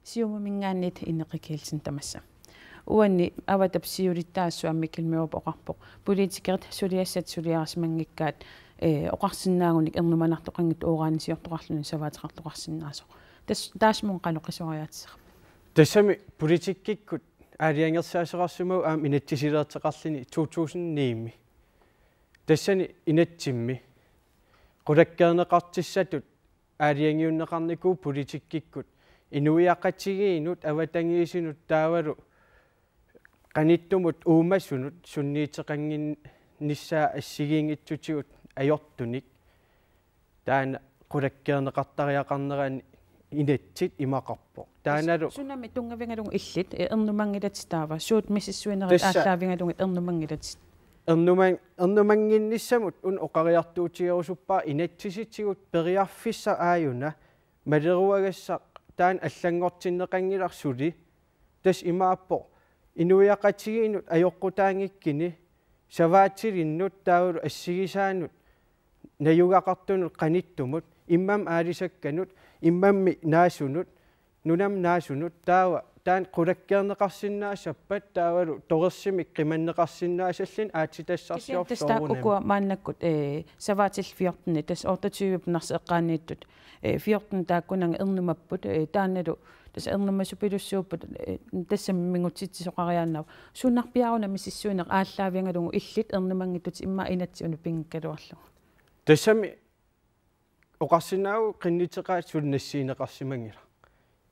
siumamingaannit ineqikilsin tamassa uanni avatapsiulittaassуамми килмиупоқарпоқ политикерит сулиассат сулиарасмангиккаат оқарсинаагуник ернуманартоқангит оораанисиортоқарлуни саваатеқартоқарсинаасоқ таасмун қалоқисориаатсеқ тассами политиккиккут аалиангерсаасеқарсумау аам инатсисилеэртеқарлини 2009 тассани инатсимми qulakkeerneqartissatut аалиангиуннеқарникуу политиккиккут инуиақатсигиинут аватангиисинут таавалу qanittумут уумассунут сунниитеқангин ниссаа ассигиингитсутигут ajortunik таана qulakkeerneqartariaqarnerani инатсит имақарпо тааналу сунами тунгавингалугу иллит ернумангилат таава суут миссуинерит ааллаавингалугу ернумангилат ернумангинниссамут ун оқариартуутигерусуппаа инатсиситсигут периарфисса ааюна малеруагасса таан аллангортиннеқангиларсули тас имааппо инуиақатигиинут аёққутаангиккини саваатсилиннут таавалу ассигисаанут наюгақартунут qanittумут иммам аалисакканут иммамми наасунут нунам наасунут таава таан qulakkeerneqarsinnaassappat таавалу торерсимик qimannеqarsinnaassallin аатитассарсиорсоорунам укуа мааннаккут саваатил 14 тас 28 нарс эққаанииттут 14 тааккунанга ернумаппут тааналу тас ернумасупилуссууппут тассаммингутситсоқариааннав суннарпиаруна миссуинеқ ааллаавиангалугу иллит ернумангиттут имма инатсиуну пингккалуарлу тассами оқарсинаау qinнитеқаат сулнассиинеқарсимангила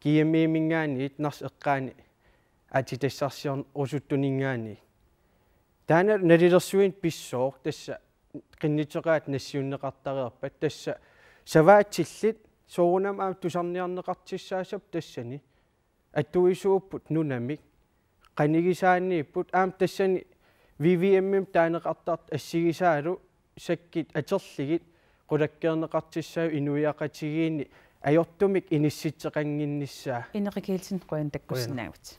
киямиимингаани нарс эққаани аатитассарсиорн усуттунингаани таана налилерсуин писсоор тасса qinнитеқаат нассиуннеқартариерпат тасса саваатсиллит соорунам аа тусарниарнеқартиссаасап тассани аттуисууппут нунамик qanigисаанииппут аам тассани VVM-им таанеқартарт ассигисаалу саккит атерлигит qulakkeerneqartissau inuiaqatigиини ajortumik iniсситсеқангиннissaa инеқикиилсин қуян таккуссинаагут